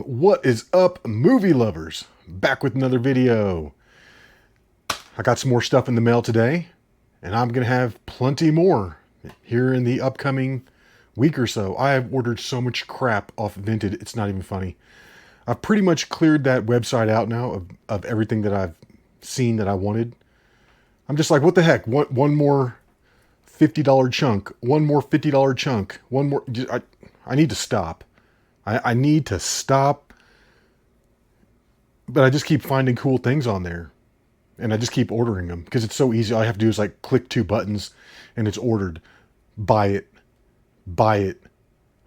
What is up, movie lovers? Back with another video. I got some more stuff in the mail today, and I'm going to have plenty more here in the upcoming week or so. I have ordered so much crap off Vinted, it's not even funny. I've pretty much cleared that website out now of everything that I've seen that I wanted. I'm just like, what the heck? One more $50 chunk. One more $50 chunk. One more. I need to stop. I need to stop, but I just keep finding cool things on there, and I just keep ordering them because it's so easy. All I have to do is like click two buttons, and it's ordered. Buy it, buy it,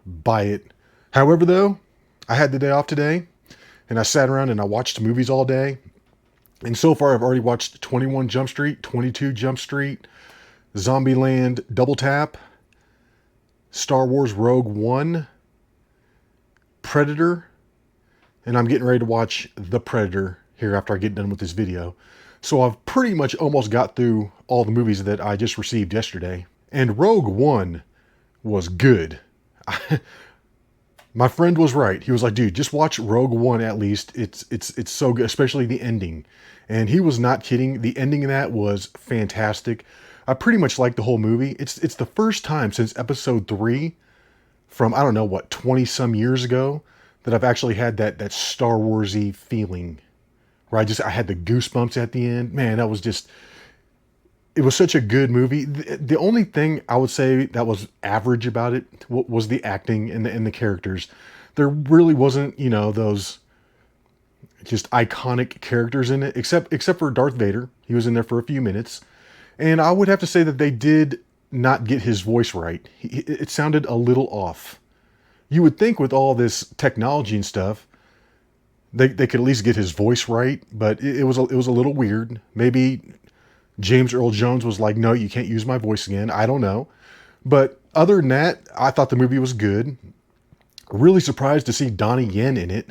buy it. However, though, I had the day off today, and I sat around and I watched movies all day, and so far I've already watched 21 Jump Street, 22 Jump Street, Zombieland Double Tap, Star Wars Rogue One, Predator, and I'm getting ready to watch The Predator here after I get done with this video. So I've pretty much almost got through all the movies that I just received yesterday. And Rogue One was good. My friend was right. He was like, dude, just watch Rogue One at least. It's so good, especially the ending. And he was not kidding. The ending of that was fantastic. I pretty much like the whole movie. It's the first time since episode 3 from, I don't know, what, 20 some years ago, that I've actually had that Star Wars-y feeling, where I had the goosebumps at the end. Man, that was just, it was such a good movie. The only thing I would say that was average about it was the acting and the characters. There really wasn't, those just iconic characters in it, except for Darth Vader. He was in there for a few minutes. And I would have to say that they did not get his voice right. It sounded a little off. You would think with all this technology and stuff, they could at least get his voice right, but it was a little weird. Maybe James Earl Jones was like, no, you can't use my voice again. I don't know. But other than that, I thought the movie was good. Really surprised to see Donnie Yen in it.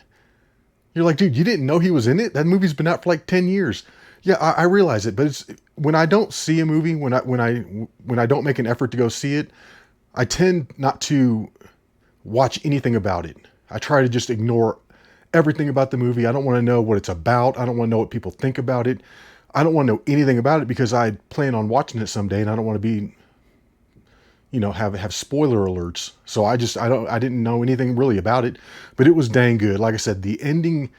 You're like, dude, you didn't know he was in it? That movie's been out for like 10 years. Yeah, I realize it, but it's when I don't see a movie, when I don't make an effort to go see it, I tend not to watch anything about it. I try to just ignore everything about the movie. I don't want to know what it's about. I don't want to know what people think about it. I don't want to know anything about it because I plan on watching it someday, and I don't want to be, have spoiler alerts. So I didn't know anything really about it, but it was dang good. Like I said, the ending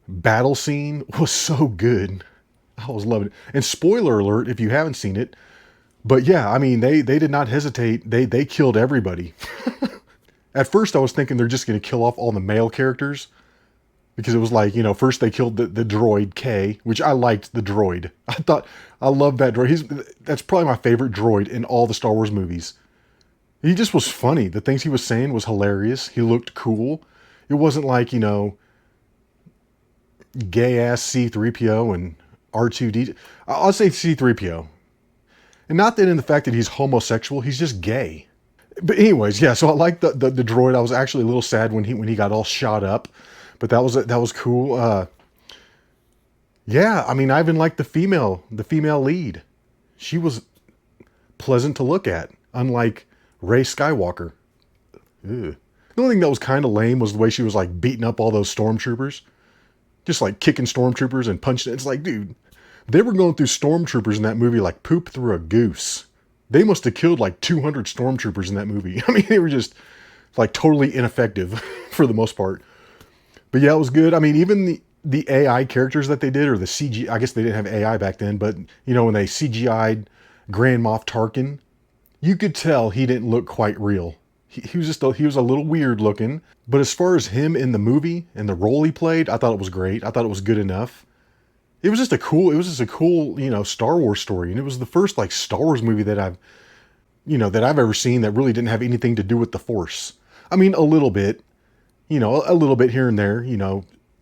battle scene was so good. I was loving it. And spoiler alert if you haven't seen it. But yeah, I mean, they did not hesitate. They killed everybody. At first I was thinking they're just going to kill off all the male characters. Because it was like, first they killed the droid K, which I liked the droid. I loved that droid. That's probably my favorite droid in all the Star Wars movies. He just was funny. The things he was saying was hilarious. He looked cool. It wasn't like, gay-ass C-3PO and R2-D2. I'll say C-3PO. And not that in the fact that he's homosexual, he's just gay. But anyways, yeah, so I liked the droid. I was actually a little sad when he got all shot up. But that was cool. Yeah, I mean, I even liked the female lead. She was pleasant to look at, unlike Rey Skywalker. Ew. The only thing that was kind of lame was the way she was like beating up all those stormtroopers. Just like kicking stormtroopers and punching. It's like, dude, they were going through stormtroopers in that movie like poop through a goose. They must have killed like 200 stormtroopers in that movie. I mean, they were just like totally ineffective for the most part. But yeah, it was good. I mean, even the AI characters that they did, or the CG, I guess they didn't have AI back then, but when they CGI'd Grand Moff Tarkin, you could tell he didn't look quite real. He was a little weird looking. But as far as him in the movie and the role he played, I thought it was great. I thought it was good enough. It was just a cool, Star Wars story. And it was the first like Star Wars movie that I've ever seen that really didn't have anything to do with the Force. I mean, a little bit. A little bit here and there.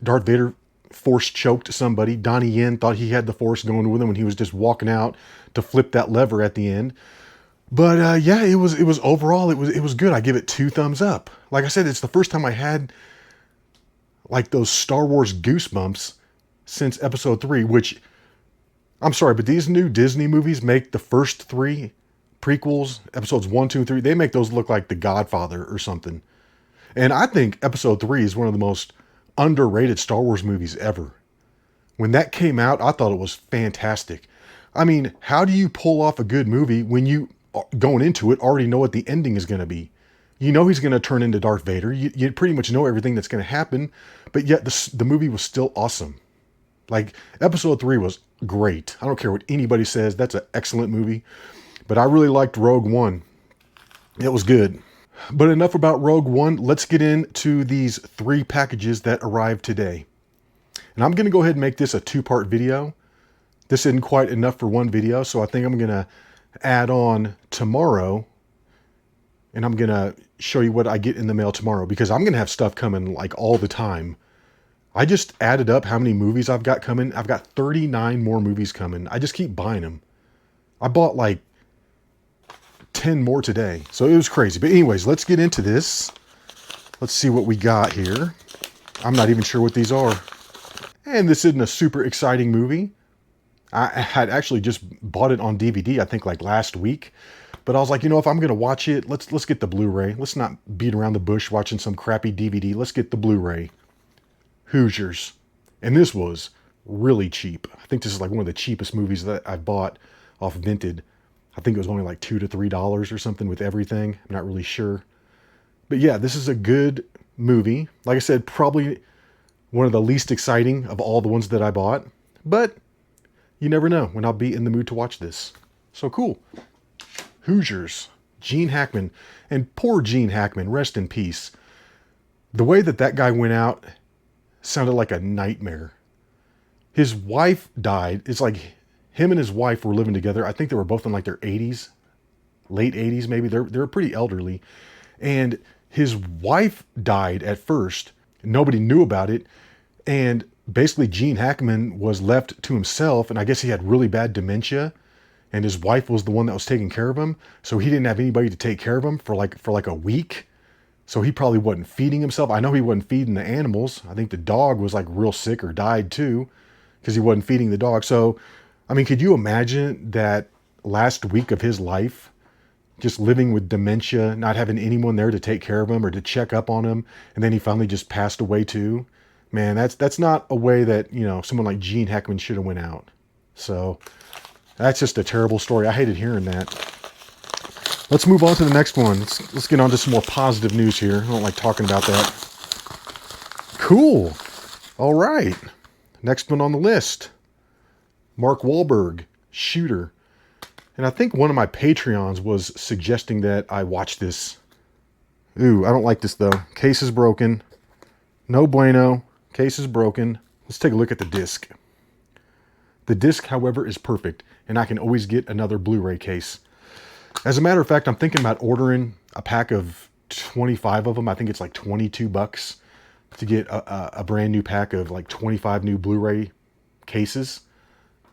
Darth Vader force choked somebody. Donnie Yen thought he had the Force going with him when he was just walking out to flip that lever at the end. But yeah, it was overall, it was good. I give it 2 thumbs up. Like I said, it's the first time I had like those Star Wars goosebumps since episode 3, which, I'm sorry, but these new Disney movies make the first 3 prequels, episodes 1, 2, and 3, they make those look like The Godfather or something. And I think episode 3 is one of the most underrated Star Wars movies ever. When that came out, I thought it was fantastic. I mean, how do you pull off a good movie when you, going into it, already know what the ending is going to be? You know he's going to turn into Darth Vader. You pretty much know everything that's going to happen, but yet the movie was still awesome. Like, episode 3 was great. I don't care what anybody says. That's an excellent movie. But I really liked Rogue One. It was good. But enough about Rogue One. Let's get into these 3 packages that arrived today. And I'm going to go ahead and make this a 2-part video. This isn't quite enough for one video, so I think I'm going to add on tomorrow. And I'm going to show you what I get in the mail tomorrow, because I'm going to have stuff coming like all the time. I just added up how many movies I've got coming. I've got 39 more movies coming. I just keep buying them. I bought like 10 more today. So it was crazy. But anyways, let's get into this. Let's see what we got here. I'm not even sure what these are. And this isn't a super exciting movie. I had actually just bought it on DVD, I think like last week. But I was like, you know, if I'm going to watch it, let's get the Blu-ray. Let's not beat around the bush watching some crappy DVD. Let's get the Blu-ray. Hoosiers. And this was really cheap. I think this is like one of the cheapest movies that I bought off Vinted. I think it was only like $2 to $3 or something with everything. I'm not really sure. But yeah, this is a good movie. Like I said, probably one of the least exciting of all the ones that I bought. But you never know when I'll be in the mood to watch this. So cool. Hoosiers. Gene Hackman. And poor Gene Hackman, rest in peace. The way that guy went out sounded like a nightmare. His wife died. It's like him and his wife were living together. I think they were both in like their 80s, late 80s maybe. They're pretty elderly. And his wife died at first. Nobody knew about it. And basically Gene Hackman was left to himself, and I guess he had really bad dementia, and his wife was the one that was taking care of him. So he didn't have anybody to take care of him for like a week. So he probably wasn't feeding himself. I know he wasn't feeding the animals. I think the dog was like real sick or died too, because he wasn't feeding the dog. So, I mean, could you imagine that last week of his life, just living with dementia, not having anyone there to take care of him or to check up on him, and then he finally just passed away too? Man, that's not a way that, you know, someone like Gene Hackman should have went out. So that's just a terrible story. I hated hearing that. Let's move on to the next one. Let's get on to some more positive news here. I don't like talking about that. Cool. All right. Next one on the list. Mark Wahlberg, Shooter. And I think one of my Patreons was suggesting that I watch this. Ooh, I don't like this though. Case is broken. No bueno. Case is broken. Let's take a look at the disc. The disc, however, is perfect, and I can always get another Blu-ray case. As a matter of fact, I'm thinking about ordering a pack of 25 of them. I think it's like $22 to get a brand new pack of like 25 new Blu-ray cases.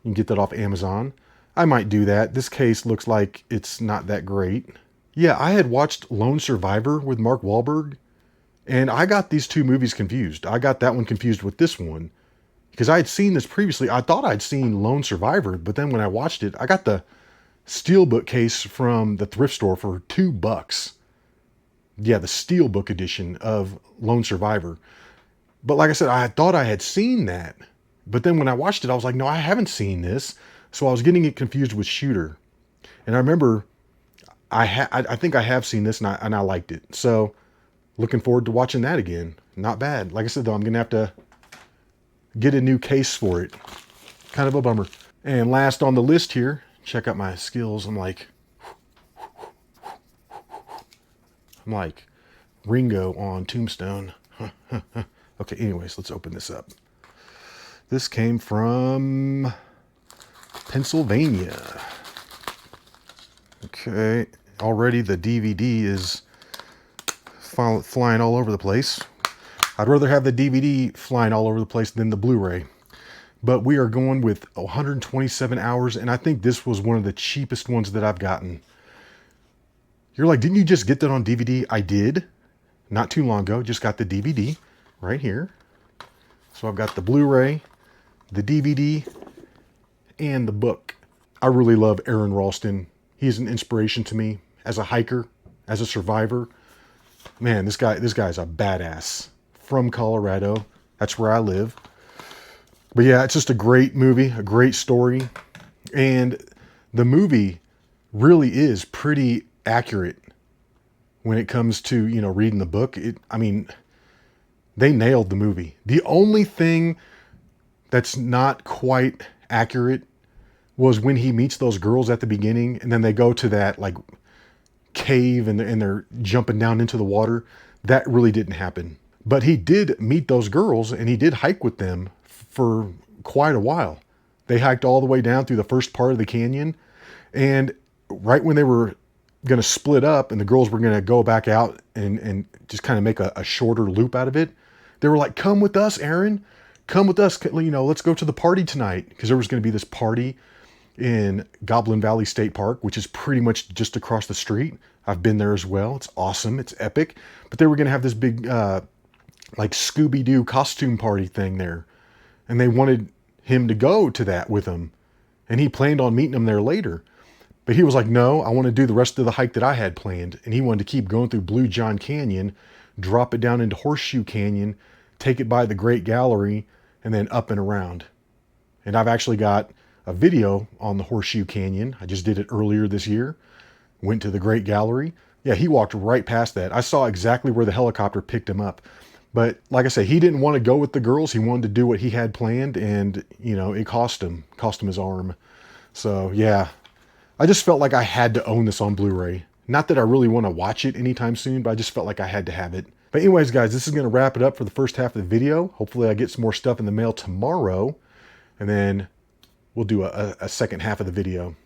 You can get that off Amazon. I might do that. This case looks like it's not that great. Yeah, I had watched Lone Survivor with Mark Wahlberg, and I got these 2 movies confused. I got that one confused with this one, because I had seen this previously. I thought I'd seen Lone Survivor, but then when I watched it, I got the Steelbook case from the thrift store for $2. Yeah, the Steelbook edition of Lone Survivor. But like I said, I thought I had seen that. But then when I watched it, I was like, no, I haven't seen this. So I was getting it confused with Shooter. And I remember I think I have seen this, and I liked it. So looking forward to watching that again. Not bad. Like I said, though, I'm going to have to get a new case for it. Kind of a bummer. And last on the list here, check out my skills. I'm like Ringo on Tombstone. Okay, anyways, let's open this up. This came from Pennsylvania. Okay, already the DVD is flying all over the place. I'd rather have the DVD flying all over the place than the Blu-ray. But we are going with 127 hours, and I think this was one of the cheapest ones that I've gotten. You're like, didn't you just get that on DVD? I did. Not too long ago. Just got the DVD right here. So I've got the Blu-ray, the DVD, and the book. I really love Aaron Ralston. He's an inspiration to me as a hiker, as a survivor. Man, this guy's a badass. From Colorado. That's where I live. But yeah, it's just a great movie, a great story. And the movie really is pretty accurate when it comes to, you know, reading the book. I mean, they nailed the movie. The only thing that's not quite accurate was when he meets those girls at the beginning, and then they go to that like cave and they're jumping down into the water. That really didn't happen. But he did meet those girls, and he did hike with them for quite a while. They hiked all the way down through the first part of the canyon, and right when they were going to split up and the girls were going to go back out and just kind of make a shorter loop out of it, they were like, come with us, Aaron. Come with us. You know, let's go to the party tonight. Because there was going to be this party in Goblin Valley State Park, which is pretty much just across the street. I've been there as well. It's awesome. It's epic. But they were going to have this big, like Scooby-Doo costume party thing there. And they wanted him to go to that with them. And he planned on meeting them there later. But he was like, no, I want to do the rest of the hike that I had planned. And he wanted to keep going through Blue John Canyon, drop it down into Horseshoe Canyon, take it by the Great Gallery, and then up and around. And I've actually got a video on the Horseshoe Canyon. I just did it earlier this year. Went to the Great Gallery. Yeah, he walked right past that. I saw exactly where the helicopter picked him up. But like I said, he didn't want to go with the girls. He wanted to do what he had planned, and, you know, it cost him his arm. So, yeah. I just felt like I had to own this on Blu-ray. Not that I really want to watch it anytime soon, but I just felt like I had to have it. But anyways, guys, this is going to wrap it up for the first half of the video. Hopefully I get some more stuff in the mail tomorrow, and then we'll do a second half of the video.